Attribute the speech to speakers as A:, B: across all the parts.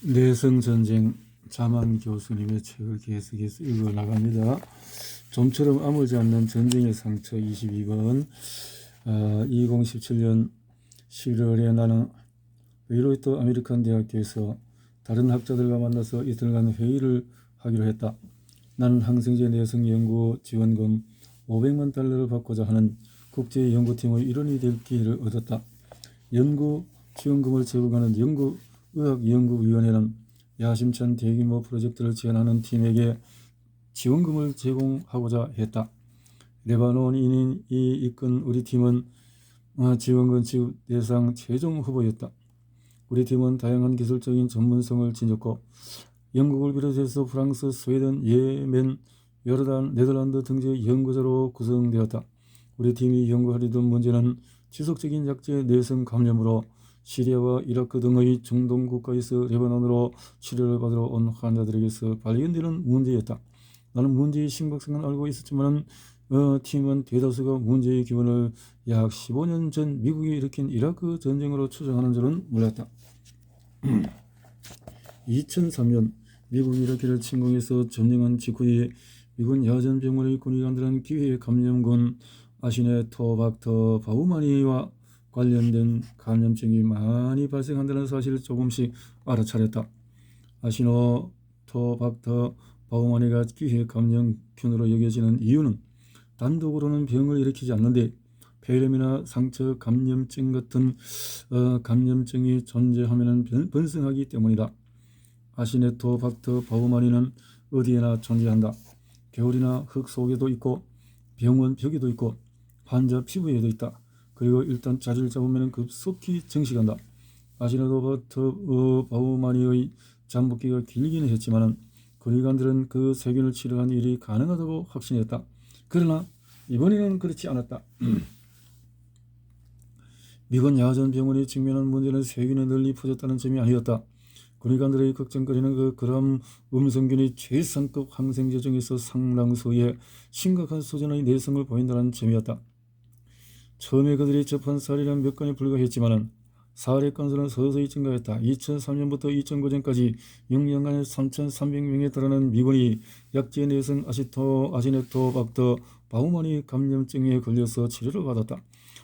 A: 내성전쟁 자만 교수님의 책을 계속해서 읽어나갑니다. 좀처럼 아물지 않는 전쟁의 상처 22번 2017년 11월에 나는 웨이로이트 아메리칸 대학교에서 다른 학자들과 만나서 이틀간 회의를 하기로 했다. 나는 항생제 내성 연구 지원금 500만 달러를 받고자 하는 국제연구팀의 일원이 될 기회를 얻었다. 연구 지원금을 제공하는 의학연구위원회는 야심찬 대규모 프로젝트를 제안하는 팀에게 지원금을 제공하고자 했다. 레바논인이 이끈 우리 팀은 지원금 지급 대상 최종 후보였다. 우리 팀은 다양한 기술적인 전문성을 지녔고 영국을 비롯해서 프랑스, 스웨덴, 예멘, 요르단, 네덜란드 등지의 연구자로 구성되었다. 우리 팀이 연구하려던 문제는 지속적인 약제 내성 감염으로 시리아와 이라크 등의 중동 국가에서 레바논으로 치료를 받으러 온 환자들에게서 발견되는 문제였다. 나는 문제의 심각성은 알고 있었지만 팀은 대다수가 문제의 기원을 약 15년 전 미국이 일으킨 이라크 전쟁으로 추정하는 줄은 몰랐다. 2003년 미국이 이라크를 침공해서 점령한 직후에 미군 야전병원의 군의관들은 기회의 감염군 아시네토박터 바우마니와 관련된 감염증이 많이 발생한다는 사실을 조금씩 알아차렸다. 아시노토박터 바우마니가 기회 감염균으로 여겨지는 이유는 단독으로는 병을 일으키지 않는데 폐렴이나 상처 감염증 같은 감염증이 존재하면 번성하기 때문이다. 아시네토박터 바우마니는 어디에나 존재한다. 겨울이나 흙 속에도 있고 병원 벽에도 있고 환자 피부에도 있다. 그리고 일단 자리를 잡으면 급속히 증식한다. 아시네토박터 바우마니의 잠복기가 길기는 했지만 군의관들은 그 세균을 치료한 일이 가능하다고 확신했다. 그러나 이번에는 그렇지 않았다. 미군 야전병원이 직면한 문제는 세균이 널리 퍼졌다는 점이 아니었다. 군의관들의 걱정거리는 그 그람 음성균이 최상급 항생제 중에서 상당수의 심각한 수준의 내성을 보인다는 점이었다. 처음에 그들이 접한 사례는 몇 건에 불과했지만 사례 건수는 서서히 증가했다. 2003년부터 2009년까지 6년간에 3,300명에 달하는 미군이 약제 내성 아시네토박터 바우마니 감염증에 걸려서 치료를 받았다.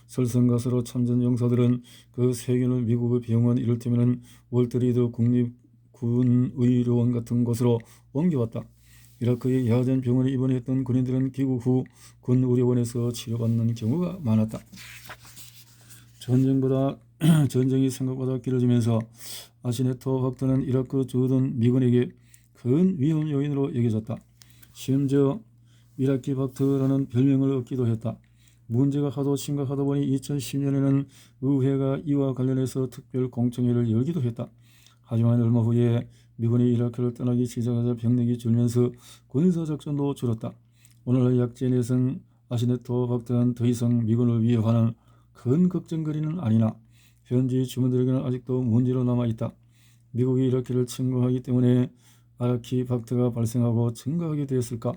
A: 설성가스로 참전 용사들은 그 세균을 미국의 병원, 이를테면 월트리드 국립군의료원 같은 곳으로 옮겨왔다. 이라크의 야전 병원에 입원했던 군인들은 귀국 후 군의료원에서 치료받는 경우가 많았다. 전쟁이 생각보다 길어지면서 아시네토박터는 이라크 주둔 미군에게 큰 위험 요인으로 여겨졌다. 심지어 이라키 박터라는 별명을 얻기도 했다. 문제가 하도 심각하다 보니 2010년에는 의회가 이와 관련해서 특별 공청회를 열기도 했다. 하지만 얼마 후에 미군이 이라크를 떠나기 시작하자 병력이 줄면서 군사작전도 줄었다. 오늘날 약제 내성 아시네토박터는 더 이상 미군을 위협하는 큰 걱정거리는 아니나 현지 주민들에게는 아직도 문제로 남아있다. 미국이 이라크를 침공하기 때문에 아라키 박터가 발생하고 증가하게 되었을까?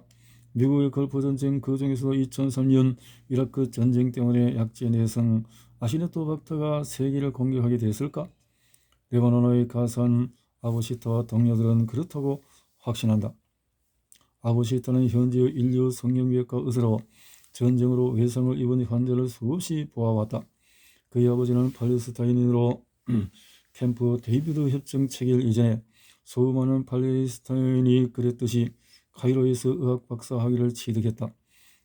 A: 미국의 걸프 전쟁 그 중에서도 2003년 이라크 전쟁 때문에 약제 내성 아시네토박터가 세계를 공격하게 됐을까? 레바논의 가산 아부시타와 동료들은 그렇다고 확신한다. 아부시타는 현지의 인류 성형외과 의사로 전쟁으로 외상을 입은 환자를 수없이 보아왔다. 그의 아버지는 팔레스타인으로 캠프 데이비드 협정 체결 이전에 수많은 팔레스타인이 그랬듯이 카이로에서 의학 박사 학위를 취득했다.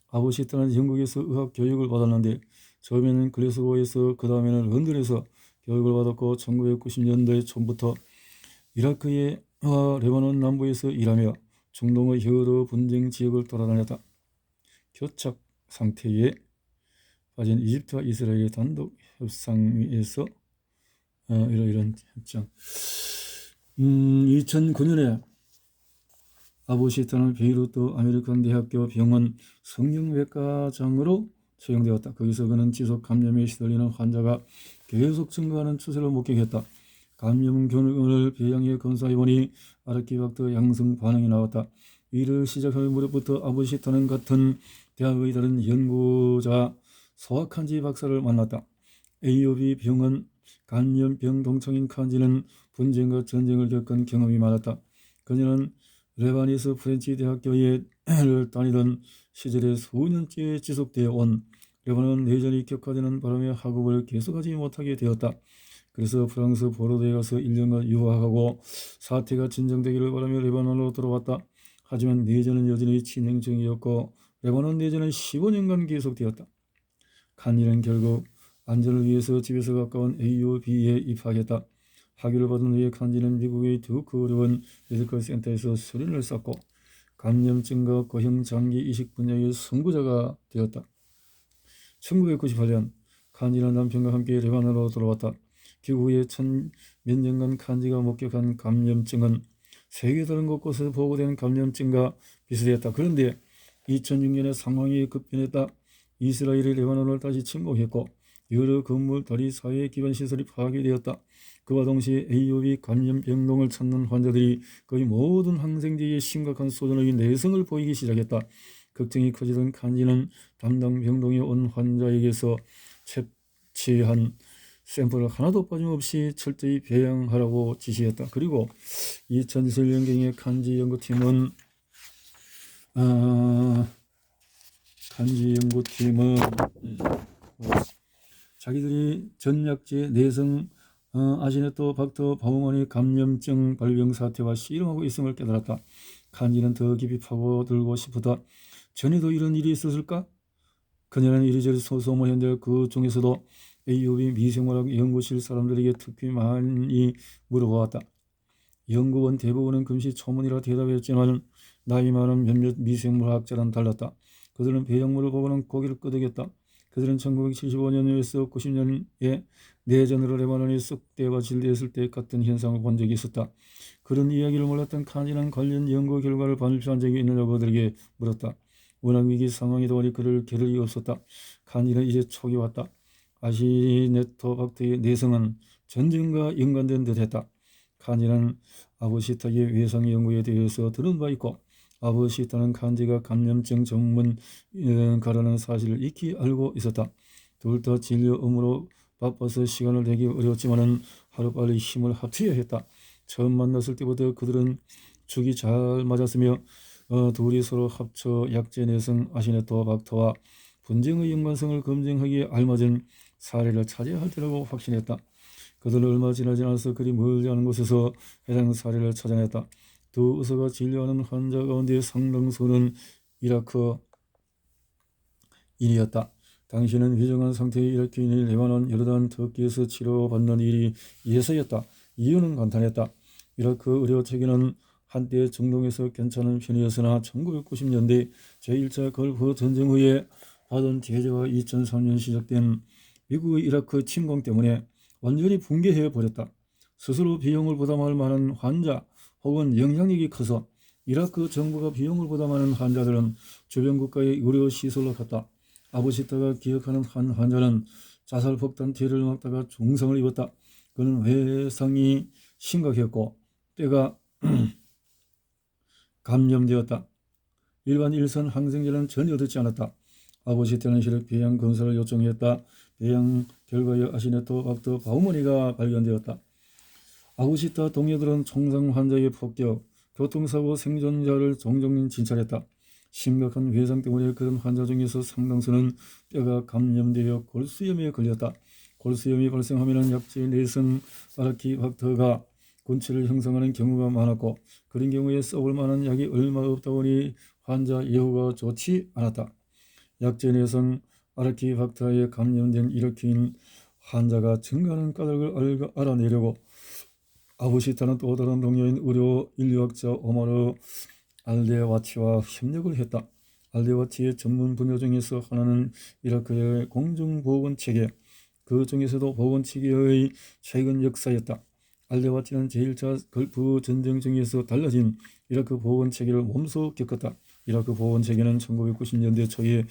A: 아부시타는 영국에서 의학 교육을 받았는데 처음에는 글래스고에서 그 다음에는 런던에서 교육을 받았고 1990년대 초부터 이라크의 레바논 남부에서 일하며 중동의 여러 분쟁 지역을 돌아다녔다. 교착 상태에 빠진 이집트와 이스라엘의 단독 협상에서 이런 협정. 2009년에 아부시타는 베이루트 아메리칸 대학교 병원 성형외과장으로 채용되었다. 거기서 그는 지속 감염에 시달리는 환자가 계속 증가하는 추세를 목격했다. 감염균을 배양해 검사해보니 아라키박터 양성 반응이 나왔다. 이를 시작할 무렵부터 아부시타는 같은 대학의 다른 연구자 소아칸지 박사를 만났다. AOB 병원 감염병 동창인 칸지는 분쟁과 전쟁을 겪은 경험이 많았다. 그녀는 레바니스 프렌치 대학교에 다니던 시절에 수년째 지속되어 온 레바논 내전이 격화되는 바람에 학업을 계속하지 못하게 되었다. 그래서 프랑스 보르도에 가서 1년간 유학하고 사태가 진정되기를 바라며 레바논으로 돌아왔다. 하지만 내전은 여전히 진행 중이었고 레바논 내전은 15년간 계속되었다. 칸니는 결국 안전을 위해서 집에서 가까운 AUB에 입학했다. 학위를 받은 후에 칸니는 미국의 듀크 어려운 메디컬 센터에서 수련을 쌓고 감염증과 고형 장기 이식 분야의 선구자가 되었다. 1998년 칸지는 남편과 함께 레바논으로 돌아왔다. 귀국 후에 몇 년간 칸지가 목격한 감염증은 세계 다른 곳곳에서 보고된 감염증과 비슷했다. 그런데 2006년에 상황이 급변했다. 이스라엘이 레바논을 다시 침공했고 여러 건물, 다리, 사회 기반 시설이 파괴되었다. 그와 동시에 AOV 감염 병동을 찾는 환자들이 거의 모든 항생제의 심각한 소전의 내성을 보이기 시작했다. 걱정이 커지던 칸지는 담당 병동에 온 환자에게서 채취한 샘플을 하나도 빠짐없이 철저히 배양하라고 지시했다. 그리고 2007년경에 칸지 연구팀은 자기들이 전약제 내성 아시네토박터 바우먼의 감염증 발병 사태와 씨름하고 있음을 깨달았다. 칸지는 더 깊이 파고들고 싶었다. 전에도 이런 일이 있었을까? 그녀는 이리저리 소소문했는데 그 중에서도 AOB 미생물학 연구실 사람들에게 특히 많이 물어보았다. 연구원 대부분은 금시초문이라 대답했지만 나이 많은 몇몇 미생물학자는 달랐다. 그들은 배양물을 보고는 고개를 끄덕였다. 그들은 1975년에서 90년에 내전으로 레바논이 쑥대와 질되었을 때 같은 현상을 본 적이 있었다. 그런 이야기를 몰랐던 칸지는 관련 연구 결과를 발표한 적이 있느냐고 그들에게 물었다. 워낙 위기 상황이 더하니 그를 겨를 리 없었다. 칸지는 이제 촉이 왔다. 아시네토박터의 내성은 전쟁과 연관된 듯했다. 칸지는 아부시타의 외상 연구에 대해서 들은 바 있고 아부시타는 칸지가 감염증 전문가라는 사실을 익히 알고 있었다. 둘 다 진료 업무로 바빠서 시간을 내기 어려웠지만 하루빨리 힘을 합쳐야 했다. 처음 만났을 때부터 그들은 죽이 잘 맞았으며 둘이 서로 합쳐 약제 내성 아시네토박터와 분쟁의 연관성을 검증하기에 알맞은 사례를 찾아야 할 때라고 확신했다. 그들은 얼마 지나지 않아서 그리 멀지 않은 곳에서 해당 사례를 찾아냈다. 두 의사가 진료하는 환자 가운데 상당수는 이라크인이었다. 당시에는 위중한 상태의 이라크인이 레바논 요르단 터키에서 치료받는 일이 예사였다. 이유는 간단했다. 이라크 의료 체계는 한때 중동에서 괜찮은 편이었으나 1990년대 제1차 걸프 전쟁 후에 받은 제재와 2003년 시작된 미국의 이라크 침공 때문에 완전히 붕괴해 버렸다. 스스로 비용을 부담할 만한 환자 혹은 영향력이 커서 이라크 정부가 비용을 부담하는 환자들은 주변 국가의 의료시설로 갔다. 아부시타가 기억하는 한 환자는 자살폭탄 뒤를 맞다가 중상을 입었다. 그는 외상이 심각했고 뼈가 감염되었다. 일반 일선 항생제는 전혀 듣지 않았다. 아부시타는 시력 배양 검사를 요청했다. 배양 결과에 아시네토박터 바우머니가 발견되었다. 아부시타 동료들은 총상 환자의 폭격, 교통사고 생존자를 종종 진찰했다. 심각한 외상 때문에 그런 환자 중에서 상당수는 뼈가 감염되어 골수염에 걸렸다. 골수염이 발생하면 약제 내성 아라키박터가 군체를 형성하는 경우가 많았고 그런 경우에 써볼 만한 약이 얼마 없다 보니 환자 예후가 좋지 않았다. 약제 내성 아라키박터에 감염된 이라크인 환자가 증가하는 까닭을 알아내려고 아부시타는 또 다른 동료인 의료 인류학자 오마르 알데와치와 협력을 했다. 알데와치의 전문 분야 중에서 하나는 이라크의 공중보건체계, 그 중에서도 보건체계의 최근 역사였다. 알데와치는 제1차 걸프 전쟁 중에서 달라진 이라크 보건체계를 몸소 겪었다. 이라크 보건체계는 1990년대 초에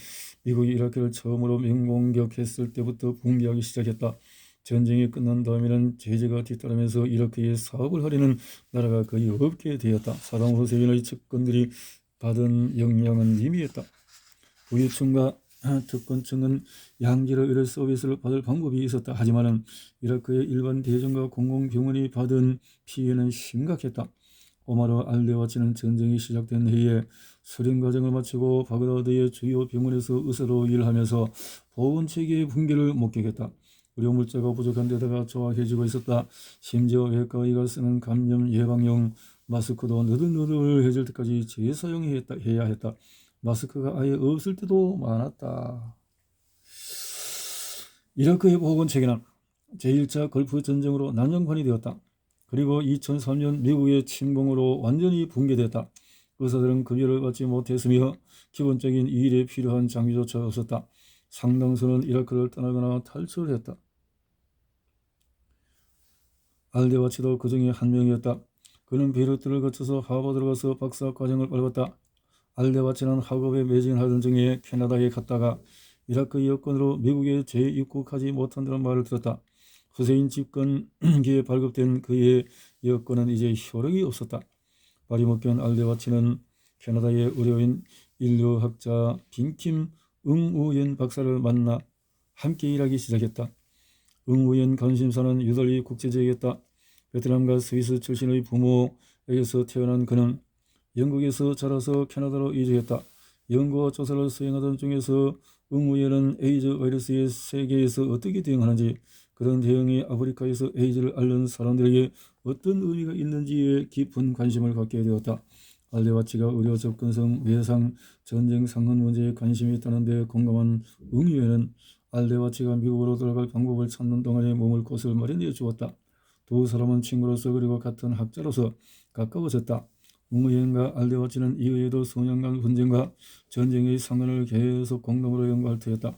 A: 미국이 이라크를 처음으로 맹공격했을 때부터 붕괴하기 시작했다. 전쟁이 끝난 다음에는 제재가 뒤따르면서 이라크에 사업을 하려는 나라가 거의 없게 되었다. 사담 후세인의 측근들이 받은 영향은 미미했다. 부유층과 특권층은 양질의 의료 서비스를 받을 방법이 있었다. 하지만 이라크의 일반 대중과 공공병원이 받은 피해는 심각했다. 오마르 알데와치는 전쟁이 시작된 해에 수련 과정을 마치고 바그다드의 주요 병원에서 의사로 일하면서 보건체계의 붕괴를 목격했다. 의료 물자가 부족한 데다가 조악해지고 있었다. 심지어 외과의가 쓰는 감염 예방용 마스크도 너덜너덜해질 때까지 재사용해야 했다. 마스크가 아예 없을 때도 많았다. 이라크의 보건체계는 제1차 걸프 전쟁으로 난장판이 되었다. 그리고 2003년 미국의 침공으로 완전히 붕괴됐다. 의사들은 급여를 받지 못했으며 기본적인 이 일에 필요한 장비조차 없었다. 상당수는 이라크를 떠나거나 탈출했다. 알데와치도 그 중에 한 명이었다. 그는 베이루트를 거쳐서 하버드로 가서 박사 과정을 밟았다. 알데와치는 학업에 매진하던 중에 캐나다에 갔다가 이라크 여권으로 미국에 재입국하지 못한다는 말을 들었다. 후세인 집권기에 발급된 그의 여권은 이제 효력이 없었다. 발이 묶인 알데와치는 캐나다의 의료인 인류학자 빈킴 응우연 박사를 만나 함께 일하기 시작했다. 응우연 관심사는 유달리 국제적이었다. 베트남과 스위스 출신의 부모에게서 태어난 그는 영국에서 자라서 캐나다로 이주했다. 연구와 조사를 수행하던 중에서 응우연은 에이즈 바이러스에 세계에서 어떻게 대응하는지, 그런 대응이 아프리카에서 에이즈를 앓는 사람들에게 어떤 의미가 있는지에 깊은 관심을 갖게 되었다. 알데와치가 의료 접근성, 외상, 전쟁 상흔 문제에 관심이 있다는 데 공감한 응우연은 알데와치가 미국으로 돌아갈 방법을 찾는 동안에 머물 곳을 마련해 주었다. 두 사람은 친구로서 그리고 같은 학자로서 가까워졌다. 응우연과 알데와치는 이후에도 수년간 분쟁과 전쟁의 상흔을 계속 공동으로 연구할 터였다.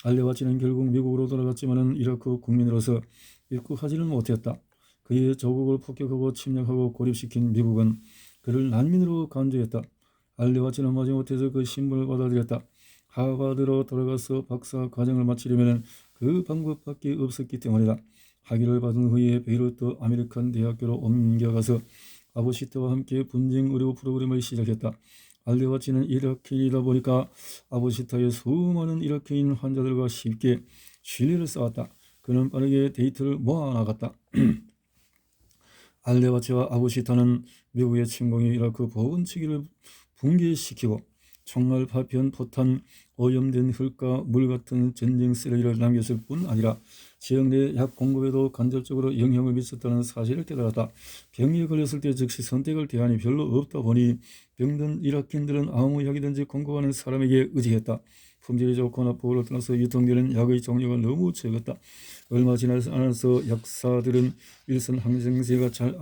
A: 알데와치는 결국 미국으로 돌아갔지만 이라크 국민으로서 입국하지는 못했다. 그의 조국을 폭격하고 침략하고 고립시킨 미국은 그를 난민으로 간주했다. 알데와치는 마지못해서 그 신분을 받아들였다. 하버드로 돌아가서 박사 과정을 마치려면 그 방법밖에 없었기 때문이다. 학위를 받은 후에 베이루트 아메리칸 대학교로 옮겨가서 아부시타와 함께 분쟁 의료 프로그램을 시작했다. 알데와치는 이라크인이다 보니까 아부시타의 수많은 이라크인 환자들과 쉽게 신뢰를 쌓았다. 그는 빠르게 데이터를 모아나갔다. 알데와치와 아부시타는 미국의 침공이 이라크 보건체계를 붕괴시키고 총알, 파편, 포탄, 오염된 흙과 물 같은 전쟁 쓰레기를 남겼을 뿐 아니라 지역 내 약 공급에도 간접적으로 영향을 미쳤다는 사실을 깨달았다. 병에 걸렸을 때 즉시 선택할 대안이 별로 없다 보니 병든 이라크인들은 아무 약이든지 공급하는 사람에게 의지했다. 품질이 좋거나 보호를 떠나서 유통되는 약의 종류가 너무 적었다. 얼마 지나지 않아서 약사들은 일선 항생제가 잘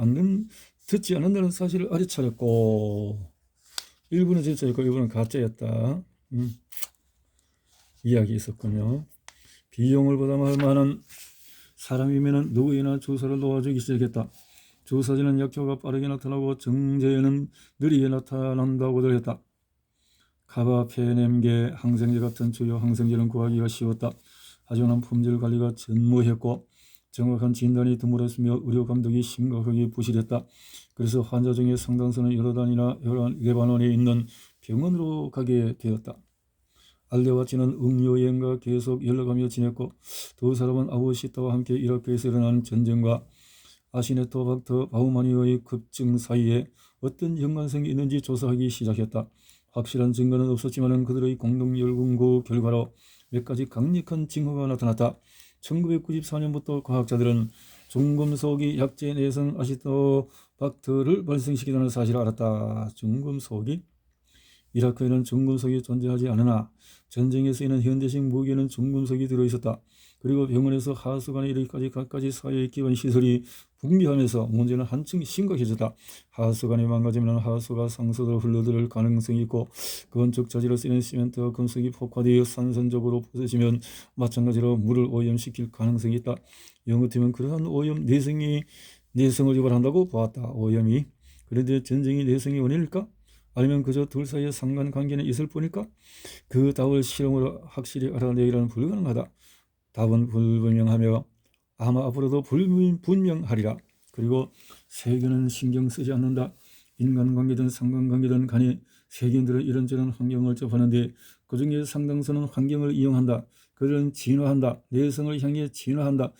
A: 듣지 않는다는 사실을 알아차렸고, 일부는 진짜였고 일부는 가짜였다. 이야기 있었군요. 비용을 부담할 만한 사람이면 누구에나 주사를 놓아주기 시작했다. 주사제는 약효가 빠르게 나타나고 정제에는 느리게 나타난다고들 했다. 카바페넴계 항생제 같은 주요 항생제는 구하기가 쉬웠다. 하지만 품질 관리가 전무했고 정확한 진단이 드물었으며 의료 감독이 심각하게 부실했다. 그래서 환자 중에 상당수는 여러 단이나 레바논에 있는 병원으로 가게 되었다. 알데와치는 응요연과 계속 연락하며 지냈고 두 사람은 아부시타와 함께 이라크에서 일어난 전쟁과 아시네토박터 바우마니의 급증 사이에 어떤 연관성이 있는지 조사하기 시작했다. 확실한 증거는 없었지만 그들의 공동 연구 결과로 몇 가지 강력한 징후가 나타났다. 1994년부터 과학자들은 중금속이 약제 내성 아시토박터를 발생시키다는 사실을 알았다. 중금속이? 이라크에는 중금속이 존재하지 않으나 전쟁에 쓰이는 현대식 무기에는 중금속이 들어있었다. 그리고 병원에서 하수관에 이르기까지 갖가지 사회기반 시설이 붕괴하면서 문제는 한층 심각해졌다. 하수관이 망가지면 하수가 상수로 흘러들을 가능성이 있고 건축 자재로 쓰이는 시멘트와 금속이 폭화되어 산선적으로 부서지면 마찬가지로 물을 오염시킬 가능성이 있다. 연구팀은 그러한 오염 내성을 유발한다고 보았다. 오염이. 그런데 전쟁이 내성의 원인일까? 아니면 그저 둘 사이의 상관관계는 있을 뿐일까? 그 답을 실험으로 확실히 알아내기란 불가능하다. 답은 불분명하며 아마 앞으로도 불분명하리라. 그리고 세계는 신경 쓰지 않는다. 인간관계든 상관관계든 간에 세계인들은 이런저런 환경을 접하는데 그중에 상당수는 환경을 이용한다. 그들은 진화한다. 내성을 향해 진화한다.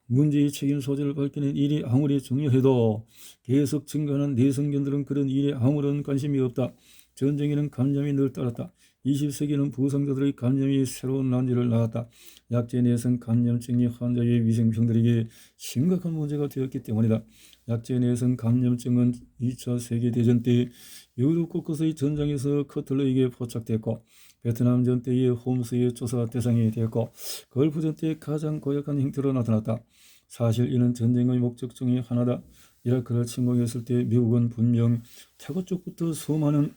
A: 문제의 책임 소재를 밝히는 일이 아무리 중요해도 계속 증가하는 내성견들은 그런 일에 아무런 관심이 없다. 전쟁에는 감염이 늘 따랐다. 20세기는 부상자들의 감염이 새로운 난리를 낳았다. 약제 내성 감염증이 환자의 위생병들에게 심각한 문제가 되었기 때문이다. 약제 내성 감염증은 2차 세계대전 때 유럽 곳곳의 전장에서 커틀러에게 포착됐고 베트남전 때의 홈스의 조사 대상이 되었고 걸프전 때 가장 고약한 형태로 나타났다. 사실 이는 전쟁의 목적 중의 하나다. 이라크를 침공했을 때 미국은 분명 태고 쪽부터 수많은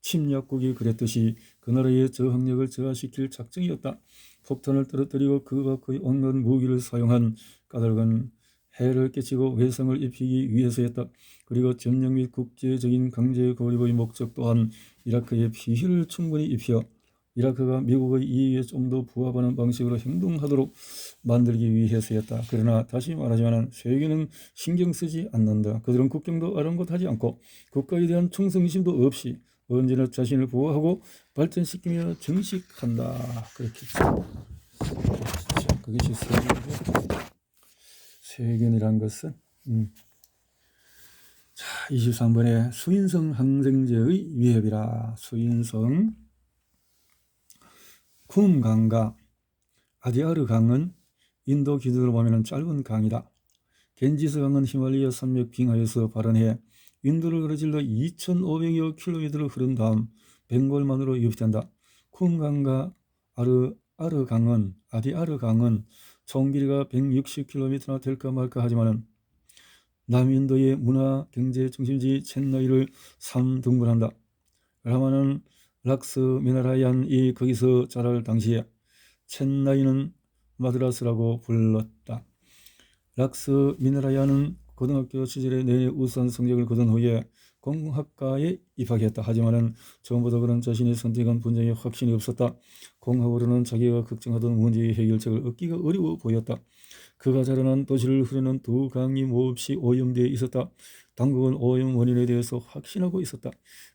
A: 침략국이 그랬듯이 그 나라의 저항력을 저하시킬 작정이었다. 폭탄을 떨어뜨리고 그 밖의 온갖 무기를 사용한 까닭은 해를 끼치고 외상을 입히기 위해서였다. 그리고 점령 및 국제적인 강제 고립의 목적 또한 이라크의 피해를 충분히 입혀 이라크가 미국의 이익에 좀 더 부합하는 방식으로 행동하도록 만들기 위해서였다. 그러나 다시 말하지만 세계는 신경 쓰지 않는다. 그들은 국경도 아랑곳하지 않고 국가에 대한 충성심도 없이 언제나 자신을 보호하고 발전시키며 정식한다. 그렇겠죠. 그것이 세계이고 세견이란 것은 자 23번에 수인성 항생제의 위협이라. 수인성 쿰강과 아디아르 강은 인도 기둥으로 보면 짧은 강이다. 겐지스 강은 히말라야 산맥 빙하에서 발원해 인도를 가로질러 2,500여 킬로미터를 흐른 다음 벵골만으로 유입된다. 쿰강과 아르 강은 아디아르 강은 총 길이가 160km나 될까 말까 하지만 남인도의 문화 경제 중심지 첸나이를 3등분한다. 라마는 락스 미나라얀이 거기서 자랄 당시에 첸나이는 마드라스라고 불렀다. 락스 미나라얀은 고등학교 시절에 내내 우수한 성적을 거둔 후에 공학과에 입학했다. 하지만 처음부터 그런 자신이 선택한 분야에 확신이 없었다. 공학으로는 자기가 걱정하던 문제의 해결책을 얻기가 어려워 보였다. 그가 자라난 도시를 흐르는 두 강이 몹시 오염되어 있었다. 당국은 오염 원인에 대해서 확신하고 있었다.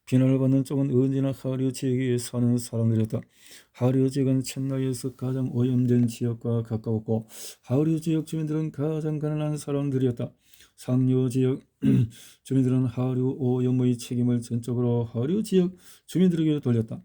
A: 비난을 받는 쪽은 언제나 하류 지역에 사는 사람들이었다. 하류 지역은 첸나이에서 가장 오염된 지역과 가까웠고 하류 지역 주민들은 가장 가난한 사람들이었다. 상류 지역 주민들은 하류 오염의 책임을 전적으로 하류 지역 주민들에게 돌렸다.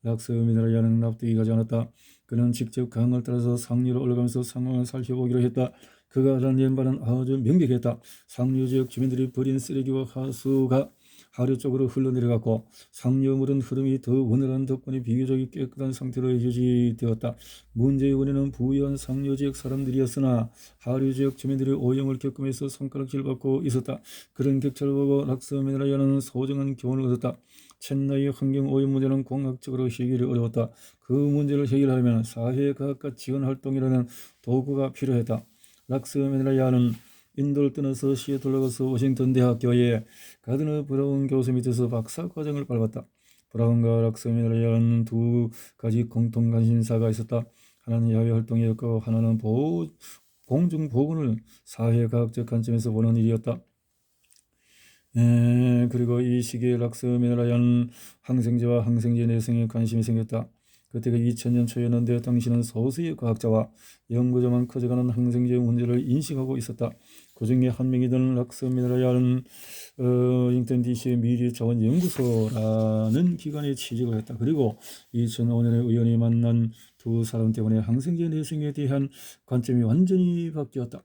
A: 락스 미나라야는 납득이 가지 않았다. 그는 직접 강을 따라서 상류로 올라가면서 상황을 살펴보기로 했다. 그가 알아낸 바는 아주 명백했다. 상류 지역 주민들이 버린 쓰레기와 하수가 하류 쪽으로 흘러내려갔고 상류물은 흐름이 더 원활한 덕분에 비교적 깨끗한 상태로 유지되었다. 문제의 원인은 부유한 상류 지역 사람들이었으나 하류 지역 주민들이 오염을 겪으면서 손가락질 받고 있었다. 그런 격차를 보고 락스 미나라야는 소중한 교훈을 얻었다. 첸나이 환경 오염 문제는 공학적으로 해결이 어려웠다. 그 문제를 해결하려면 사회과학과 지원활동이라는 도구가 필요했다. 락스 미나라야는 인도를 떠나서 시애틀로 가서 워싱턴 대학교에 가드너 브라운 교수 밑에서 박사 과정을 밟았다. 브라운과 락스 미나라야는 두 가지 공통 관심사가 있었다. 하나는 야외 활동이었고 하나는 공중보건을 사회과학적 관점에서 보는 일이었다. 그리고 이 시기에 락스 미나라야는 항생제와 항생제 내성에 관심이 생겼다. 그때가 2000년 초였는데 당시는 소수의 과학자와 연구자만 커져가는 항생제 문제를 인식하고 있었다. 그 중에 한 명이던 락스 미나라야는 잉턴 DC의 미래자원연구소라는 기관에 취직을 했다. 그리고 2005년에 우연히 만난 두 사람 때문에 항생제 내성에 대한 관점이 완전히 바뀌었다.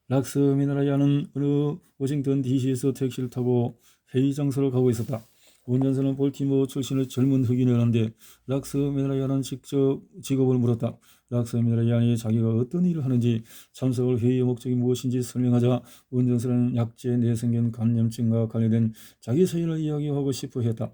A: 락스 미나라야는 어느 워싱턴 DC에서 택시를 타고 회의 장소로 가고 있었다. 운전사는 볼티모어 출신의 젊은 흑인이었는데 락스 미나라야는 직접 직업을 물었다. 락스 미나라야니 자기가 어떤 일을 하는지 참석할 회의의 목적이 무엇인지 설명하자 운전사는 약제 내성균 감염증과 관련된 자기 사연을 이야기하고 싶어 했다.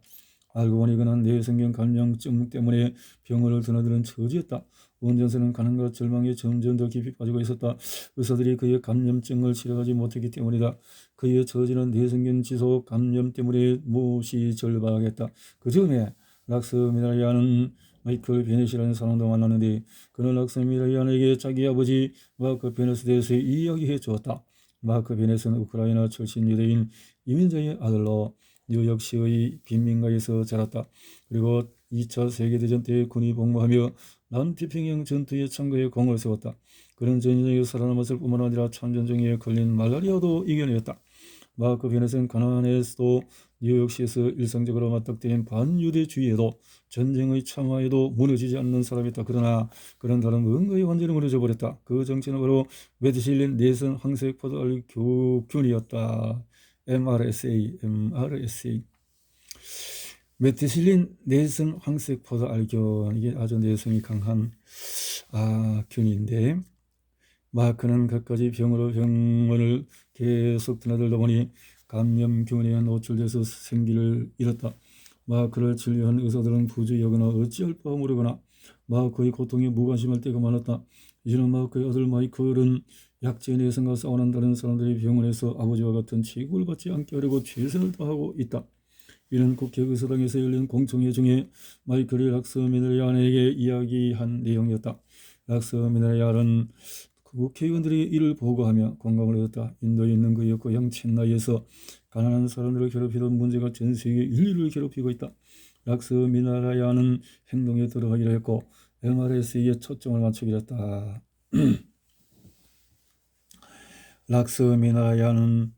A: 알고 보니 그는 내성균 감염증 때문에 병원을 드나드는 처지였다. 운전사는 가난과 절망에 점점 더 깊이 빠지고 있었다. 의사들이 그의 감염증을 치료하지 못했기 때문이다. 그의 처지는 내성균 지속 감염 때문에 몹시 절박했다. 그 즈음에 락스 미나라야는 마이클 베넷이라는 사람도 만났는데 그는 락스 미나라야에게 자기 아버지 마크 베넷에 대해서 이야기해 주었다. 마크 베넷은 우크라이나 출신 유대인 이민자의 아들로 뉴욕시의 빈민가에서 자랐다. 그리고 2차 세계대전 때 군이 복무하며 남태평양 전투에 참가해 공을 세웠다. 그런 전쟁에 살아남았을 뿐만 아니라 참전중에 걸린 말라리아도 이겨냈다. 마크 베넷은 가난에서도 뉴욕시에서 일상적으로 맞닥뜨린 반유대주의에도 전쟁의 참화에도 무너지지 않는 사람이었다. 그러나 그런 다른 뭔가에 완전히 무너져 버렸다. 그 정체는 바로 메드실린 내성 황색 포도알 균이었다. MRSA. 메티실린 내성 황색 포도알균, 이게 아주 내성이 강한 균인데, 마크는 갖가지 병으로 병원을 계속 드나들다 보니 감염균에 노출돼서 생기를 잃었다. 마크를 진료한 의사들은 부주의하거나 어찌할 바 모르거나 마크의 고통에 무관심할 때가 많았다. 이제는 마크의 아들 마이클은 약제 내성과 싸우는 다른 사람들이 병원에서 아버지와 같은 취급을 받지 않게 하려고 최선을 다하고 있다. 이는 국회의사당에서 열린 공청회 중에 마이클이 락스 미네리안에게 이야기한 내용이었다. 락스 미네리안은 국회의원들이 이를 보고하며 공감을 얻었다. 인도에 있는 그의 고향 첸나이에서 가난한 사람들을 괴롭히던 문제가 전 세계 인류를 괴롭히고 있다. 락스 미나라야는 행동에 들어가기로 했고 MRS에 초점을 맞추기로 했다. 락스 미나라야는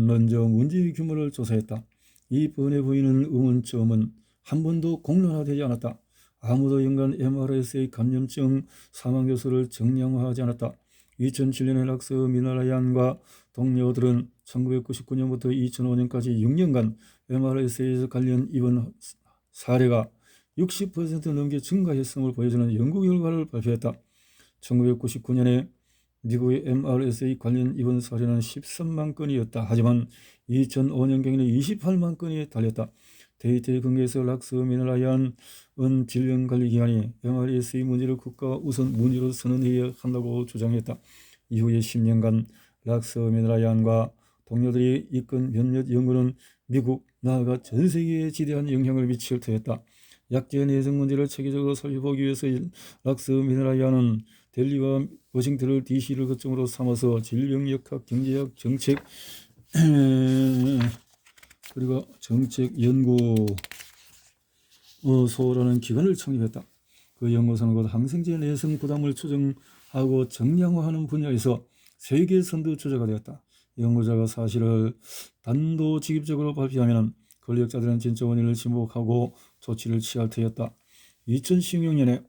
A: 먼저 문제의 규모를 조사했다. 이 뻔해 보이는 의문점은 한 번도 공론화되지 않았다. 아무도 연간 MRSA 감염증 사망 교수를 정량화하지 않았다. 2007년에 락스 미나라얀과 동료들은 1999년부터 2005년까지 6년간 MRSA에서 관련 입원 사례가 60% 넘게 증가했음을 보여주는 연구 결과를 발표했다. 1999년에 미국의 MRSA 관련 입원 사례는 13만 건이었다. 하지만 2005년경에는 28만 건이 달렸다. 데이터에 근거해서 락스 미나라얀은 질병관리기관이 MRSA 문제를 국가 우선 문제로 선언해야 한다고 주장했다. 이후에 10년간 락스 미나라얀과 동료들이 이끈 몇몇 연구는 미국, 나아가 전 세계에 지대한 영향을 미칠 터였다. 약제 내성 문제를 체계적으로 살펴보기 위해서 락스 미나라얀은 델리와 워싱턴을 DC를 거점으로 삼아서 질병역학, 경제학, 정책 그리고 정책연구소라는 기관을 창립했다. 그 연구소는 곧 항생제 내성 부담을 추정하고 정량화하는 분야에서 세계 선두 주자가 되었다. 연구자가 사실을 단도직입적으로 발표하면 권력자들은 진짜 원인을 지목하고 조치를 취할 터였다. 2016년에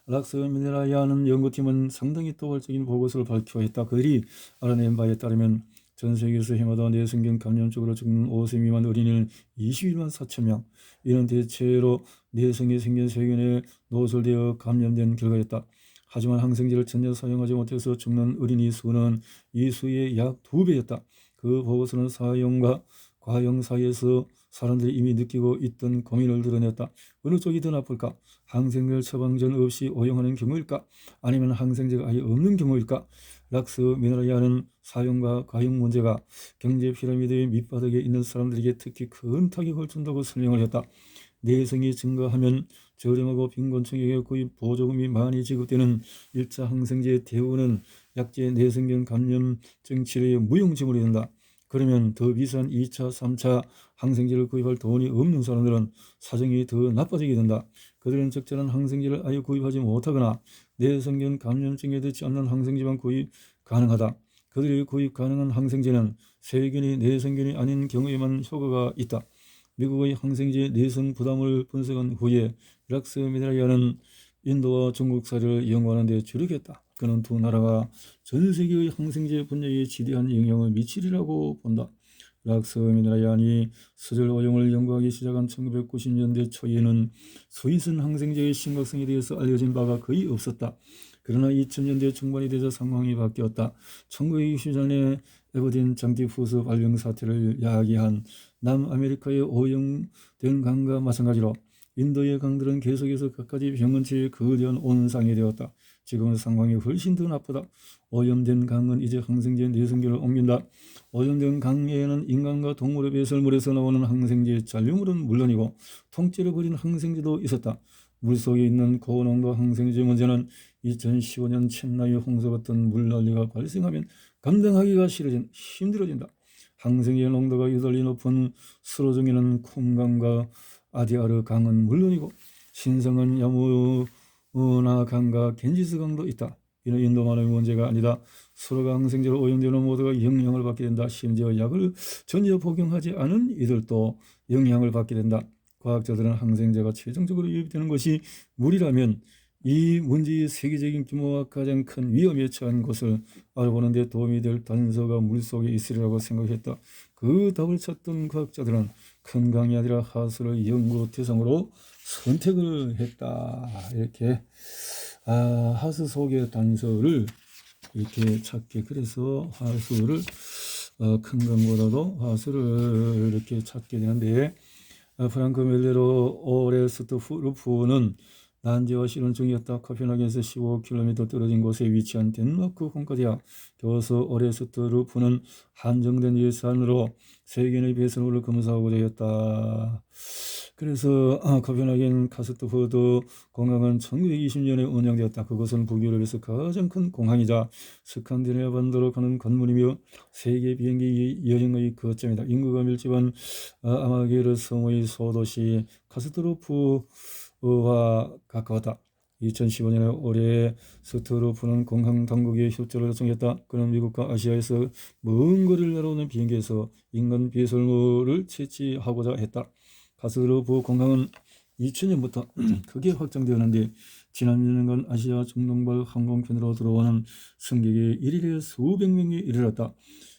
A: 락스 미네라야는 연구팀은 상당히 도발적인 보고서를 발표했다. 그들이 알아낸 바에 따르면 전 세계에서 해마다 뇌성경 감염적으로 죽는 5세 미만 어린이는 21만 4천 명. 이는 대체로 뇌성이 생긴 세균에 노출되어 감염된 결과였다. 하지만 항생제를 전혀 사용하지 못해서 죽는 어린이 수는 이 수의 약 2배였다. 그 보고서는 사용과 과용 사이에서 사람들이 이미 느끼고 있던 고민을 드러냈다. 어느 쪽이 더 나쁠까? 항생제를 처방전 없이 오용하는 경우일까? 아니면 항생제가 아예 없는 경우일까? 락스 미나라야는 사용과 과용 문제가 경제 피라미드의 밑바닥에 있는 사람들에게 특히 큰 타격을 준다고 설명을 했다. 내성이 증가하면 저렴하고 빈곤층에게 거의 보조금이 많이 지급되는 1차 항생제 대우는 약제 내성경 감염증 치료에 무용지물이 된다. 그러면 더 비싼 2차, 3차 항생제를 구입할 돈이 없는 사람들은 사정이 더 나빠지게 된다. 그들은 적절한 항생제를 아예 구입하지 못하거나 내성경 감염증에 듣지 않는 항생제만 구입 가능하다. 그들이 구입 가능한 항생제는 세균이 내성균이 아닌 경우에만 효과가 있다. 미국의 항생제 내성 부담을 분석한 후에 락스 미네라야는 인도와 중국 사례를 연구하는 데 주력했다. 그는 두 나라가 전 세계의 항생제 분야에 지대한 영향을 미치리라고 본다. 락스 미네라얀이 수절 오용을 연구하기 시작한 1990년대 초에는 수인선 항생제의 심각성에 대해서 알려진 바가 거의 없었다. 그러나 2000년대 중반이 되자 상황이 바뀌었다. 1960년에 에버딘 장티푸스 발병 사태를 야기한 남아메리카의 오염된 강과 마찬가지로 인도의 강들은 계속해서 갖가지 병원체의 거대한 온상이 되었다. 지금은 상황이 훨씬 더 나쁘다. 오염된 강은 이제 항생제 내성균을 옮긴다. 오염된 강에는 인간과 동물의 배설물에서 나오는 항생제 잔류물은 물론이고 통째로 버린 항생제도 있었다. 물속에 있는 고농도 항생제 문제는 2015년 첸나이 홍수 같은 물난리가 발생하면 감당하기가 힘들어진다. 항생제의 농도가 유달리 높은 수로 중에는 쿰강과 아디아르 강은 물론이고 신성은 야무나 강과 겐지스 강도 있다. 이는 인도만의 문제가 아니다. 수로가 항생제로 오염되는 모두가 영향을 받게 된다. 심지어 약을 전혀 복용하지 않은 이들도 영향을 받게 된다. 과학자들은 항생제가 최종적으로 유입되는 것이 물이라면 이 문제의 세계적인 규모와 가장 큰 위험에 처한 것을 알아보는 데 도움이 될 단서가 물속에 있으리라고 생각했다. 그 답을 찾던 과학자들은 큰 강이 아니라 하수를 연구 대상으로 선택을 했다. 이렇게 하수 속의 단서를 이렇게 찾게, 그래서 하수를 큰 강보다도 하수를 이렇게 찾게 되는데, 프랑크 멜레로 오레스트 루프는 난지와 실험 중이었다. 코펜하겐에서 15km 떨어진 곳에 위치한 덴마크 홈카디아 교수 오레스트 루프는 한정된 예산으로 세균의 배설물을 검사하고자 했다. 그래서 코펜하겐 카스트푸드 공항은 1920년에 운영되었다. 그것은 북유럽에서 가장 큰 공항이자 스칸디네비아 반도로 가는 관문이며 세계 비행기 여행의 거점이다. 인구가 밀집한 아마게르 섬의 소도시 카스트로프와 가까웠다. 2015년에 올해 스트루프는 공항 당국에 협조를 요청했다. 그는 미국과 아시아에서 먼 거리를 날아오는 비행기에서 인간 배설물을 채취하고자 했다. 카스트로프 공항은 2000년부터 크게 확장되었는데 지난 1년간 아시아 중동발 항공편으로 들어오는 승객이 일일에 수백 명에 이르렀다.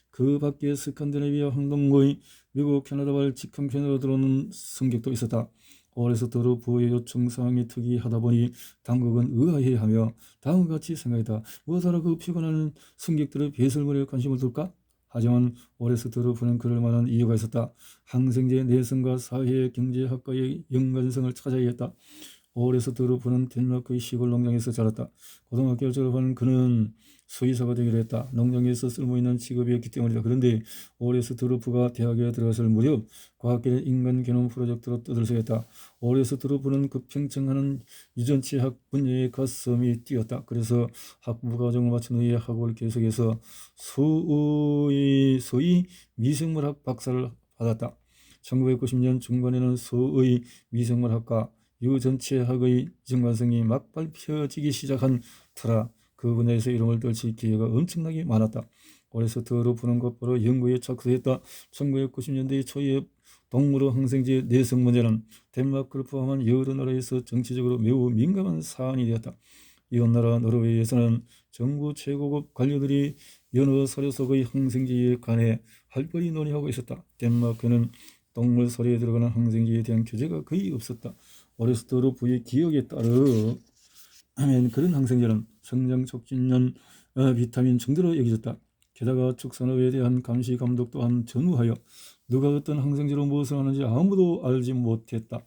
A: 그 밖에 스칸디네비아 항공의 미국, 캐나다발 직항편으로 들어오는 승객도 있었다. 오레스트루프의 요청 사항이 특이하다 보니 당국은 의아해하며 다음과 같이 생각했다. 무엇하러 그 피곤한 승객들의 배설물에 관심을 둘까? 하지만 오레스트루프는 그럴 만한 이유가 있었다. 항생제 내성과 사회 경제학과의 연관성을 찾아야 했다. 오레스트루프는 덴마크의 시골 농장에서 자랐다. 고등학교를 졸업한 그는 수의사가 되기로 했다. 농장에서 쓸모있는 직업이었기 때문이다. 그런데 오레스트루프가 대학에 들어갔을 무렵 과학계의 인간 게놈 프로젝트로 떠들썩했다. 오레스트루프는 급팽창하는 유전체학 분야에 가슴이 뛰었다. 그래서 학부 과정을 마친 후에 학업을 계속해서 수의 미생물학 박사를 받았다. 1990년 중반에는 수의 미생물학과 유전체학의 전관성이 막 밝혀지기 시작한 터라 그 분야에서 이름을 떨칠 기회가 엄청나게 많았다. 오레스트루프는 곧바로 연구에 착수했다. 1990년대 초에 동물의 항생제 내성 문제는 덴마크를 포함한 여러 나라에서 정치적으로 매우 민감한 사안이 되었다. 이웃나라 노르웨이에서는 정부 최고급 관료들이 연어 사료 속의 항생제에 관해 활발히 논의하고 있었다. 덴마크는 동물 사료에 들어가는 항생제에 대한 규제가 거의 없었다. 오레스트루프의 기억에 따르면 그런 항생제는 성장 촉진용 비타민 정도로 여겨졌다. 게다가 축산업에 대한 감시 감독 또한 전무하여 누가 어떤 항생제로 무엇을 하는지 아무도 알지 못했다.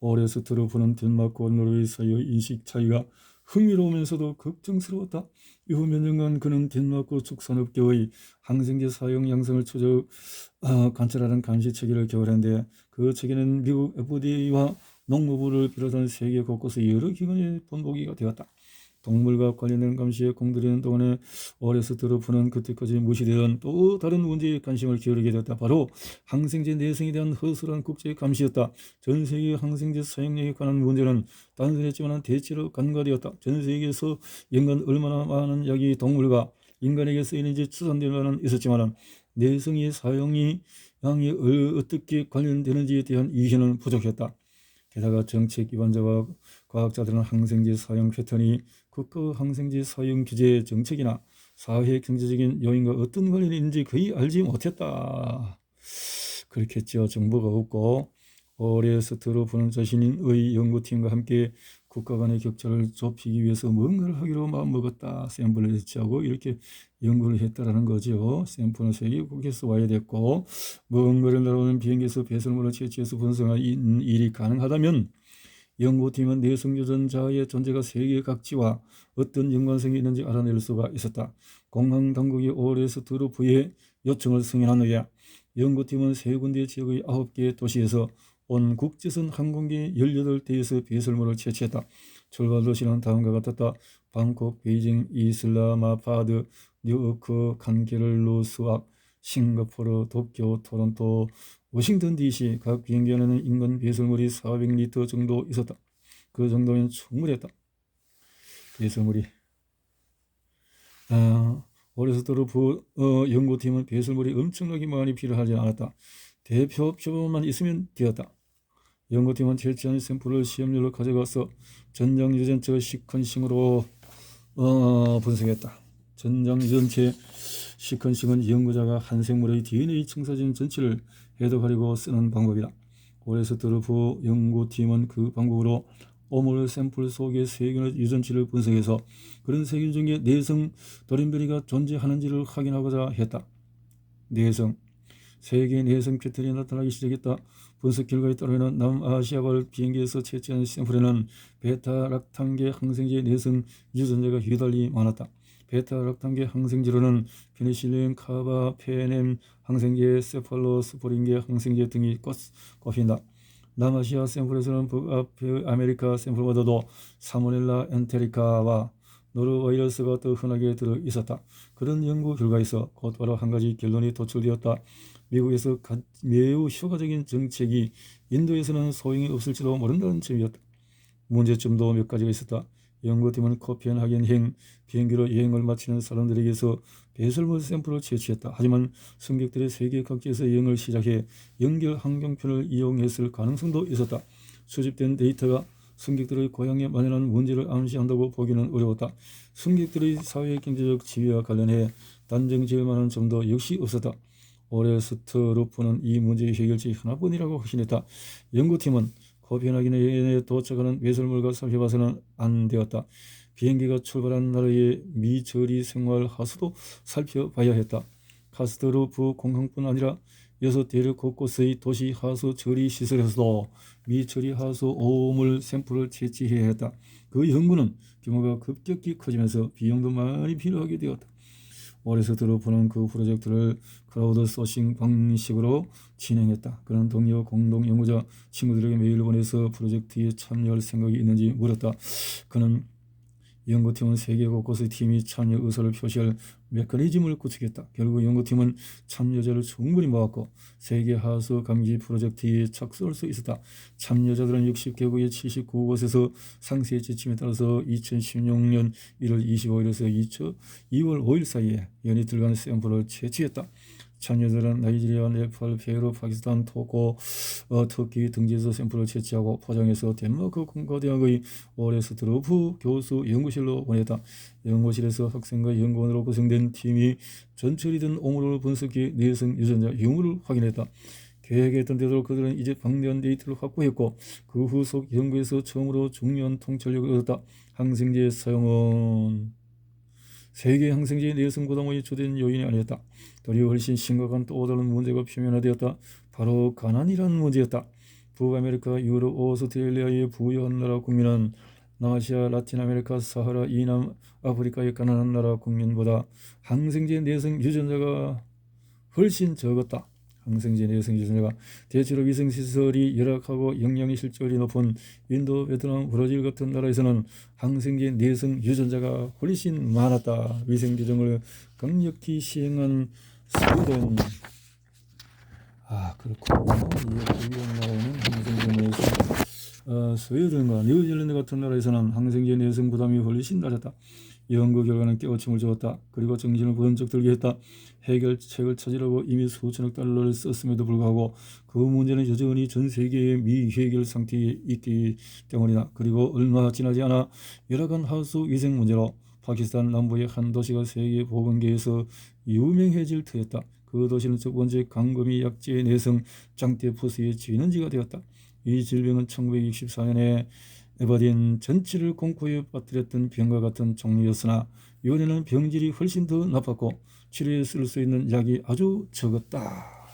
A: 오레스트루프는 덴마크와 노르웨이 사이의 인식 차이가 흥미로우면서도 걱정스러웠다. 이후 몇 년간 그는 덴마크 축산업계의 항생제 사용 양상을 추적 관찰하는 감시 체계를 개발했는데 그 체계는 미국 FDA와 농무부를 비롯한 세계 곳곳의 여러 기관에 본보기가 되었다. 동물과 관련된 감시에 공들이는 동안에 오레스트루프는 그때까지 무시되던 또 다른 문제에 관심을 기울이게 되었다. 바로 항생제 내성에 대한 허술한 국제 감시였다. 전 세계 항생제 사용량에 관한 문제는 단순했지만 대체로 간과되었다. 전 세계에서 연간 얼마나 많은 약이 동물과 인간에게 쓰이는지 추산될 바는 있었지만 내성의 사용이 양이 어떻게 관련되는지에 대한 이해는 부족했다. 게다가 정책 기관자와 과학자들은 항생제 사용 패턴이 국가 항생제 사용 규제 정책이나 사회 경제적인 요인과 어떤 관련이 있는지 거의 알지 못했다. 그렇겠죠. 정보가 없고 오레스트루프는 자신의 연구팀과 함께 국가 간의 격차를 좁히기 위해서 뭔가를 하기로 마음먹었다. 샘플을 채취하고 이렇게 연구를 했다라는 거죠. 샘플은 세계국에서 와야 됐고 뭔가를 날아오는 비행기에서 배설물을 채취해서 분석하는 일이 가능하다면 연구팀은 내성 유전자의 존재가 세계 각지와 어떤 연관성이 있는지 알아낼 수가 있었다. 공항 당국이 오레스트루프의 요청을 승인한 후에 연구팀은 세 군데 지역의 9개 도시에서 온 국제선 항공기 18대에서 배설물을 채취했다. 출발 도시는 다음과 같았다. 방콕, 베이징, 이슬라마바드, 뉴요크, 칸케르, 루스악, 싱가포르, 도쿄, 토론토, 워싱턴 DC 각 비행기 안에는 인근 배설물이 400리터 정도 있었다. 그 정도면 충분했다. 배설물이 어렸을 때 연구팀은 배설물이 엄청나게 많이 필요하지 않았다. 대표 표본만 있으면 되었다. 연구팀은 채취한 샘플을 시험용으로 가져가서 전장 유전체 시퀀싱으로 분석했다. 전장 유전체 시퀀싱은 연구자가 한 생물의 DNA 청사진 전체를 해독하려고 쓰는 방법이다. 오레스트르프 연구팀은 그 방법으로 오물 샘플 속의 세균의 유전체를 분석해서 그런 세균 중에 내성 돌연변이가 존재하는지를 확인하고자 했다. 내성 세계 내성 패턴이 나타나기 시작했다. 분석 결과에 따르면 남아시아발 비행기에서 채취한 샘플에는 베타락탄계 항생제 내성 유전자가 유달리 많았다. 베타락탄계 항생제로는 페니실린, 카바페넴 항생제, 세팔로스포린계 항생제 등이 꼽힌다. 남아시아 샘플에서는 북아메리카 샘플보다도 사모넬라 엔테리카와 노로바이러스가 더 흔하게 들어있었다. 그런 연구 결과에서 곧바로 한 가지 결론이 도출되었다. 미국에서 매우 효과적인 정책이 인도에서는 소용이 없을지도 모른다는 점이었다. 문제점도 몇 가지가 있었다. 연구팀은 코펜하겐행 비행기로 여행을 마치는 사람들에게서 배설물 샘플을 채취했다. 하지만 승객들이 세계 각지에서 여행을 시작해 연결 항공편을 이용했을 가능성도 있었다. 수집된 데이터가 승객들의 고향에 만연한 문제를 암시한다고 보기는 어려웠다. 승객들의 사회 경제적 지위와 관련해 단정지을 만한 점도 역시 없었다. 오레스트루프는 이 문제의 해결책이 하나뿐이라고 확신했다. 연구팀은 코펜하겐에 도착하는 배설물과 살펴봐서는 안 되었다. 비행기가 출발한 나라의 미처리 생활 하수도 살펴봐야 했다. 카스트루프 공항뿐 아니라 6대륙 곳곳의 도시 하수 처리 시설에서도 미처리 하수 오물 샘플을 채취해야 했다. 그 연구는 규모가 급격히 커지면서 비용도 많이 필요하게 되었다. 오레스트루프는 그 프로젝트를 크라우드 소싱 방식으로 진행했다. 그는 동료 공동 연구자 친구들에게 메일을 보내서 프로젝트에 참여할 생각이 있는지 물었다. 그는 연구팀은 세계 곳곳의 팀이 참여 의사를 표시할 메커니즘을 구축했다. 결국 연구팀은 참여자를 충분히 모았고 세계 하수 감기 프로젝트에 착수할 수 있었다. 참여자들은 60개국의 79곳에서 상세히 지침에 따라서 2016년 1월 25일에서 2월 5일 사이에 연이틀간 샘플을 채취했다. 참여자들은 나이지리아, 네팔, 페루, 파키스탄, 토고, 터키 등지에서 샘플을 채취하고 포장해서 덴마크 공과대학의 오레스트루프 교수 연구실로 보냈다. 연구실에서 학생과 연구원으로 구성된 팀이 전처리된 오물을 분석해 내성 유전자 유무를 확인했다. 계획했던 대로 그들은 이제 방대한 데이터를 확보했고 그 후속 연구에서 처음으로 중요한 통찰력을 얻었다. 항생제 사용은 세계 항생제 내성 고담의 주된 요인이 아니었다. 도리어 훨씬 심각한 또 다른 문제가 표면화되었다. 바로 가난이라는 문제였다. 북아메리카, 유럽, 오스트레일리아의 부유한 나라 국민은 남아시아, 라틴 아메리카, 사하라 이남 아프리카의 가난한 나라 국민보다 항생제 내성 유전자가 훨씬 적었다. 항생제 내성 유전자가 대체로 위생시설이 열악하고 영양의 실적이 높은 인도, 베트남, 브라질 같은 나라에서는 항생제 내성 유전자가 훨씬 많았다. 위생규정을 강력히 시행한 스웨덴 그렇군요. 이런 나라에는 항생제 내성 스웨덴과 뉴질랜드 같은 나라에서는 항생제 내성 부담이 훨씬 낮았다. 연구 결과는 깨우침을 주었다. 그리고 정신을 번쩍 들게 했다. 해결책을 찾으려고 이미 수천억 달러를 썼음에도 불구하고 그 문제는 여전히 전 세계의 미해결 상태에 있기 때문이다. 그리고 얼마 지나지 않아 열악한 하수 위생 문제로 파키스탄 남부의 한 도시가 세계 보건계에서 유명해질 터였다. 그 도시는 첫 번째 강금이 약제 내성 장대포스의 진원지가 되었다. 이 질병은 1964년에 에바딘 전체를 공포에 빠뜨렸던 병과 같은 종류였으나 이번에는 병질이 훨씬 더 나빴고 치료에 쓸 수 있는 약이 아주 적었다.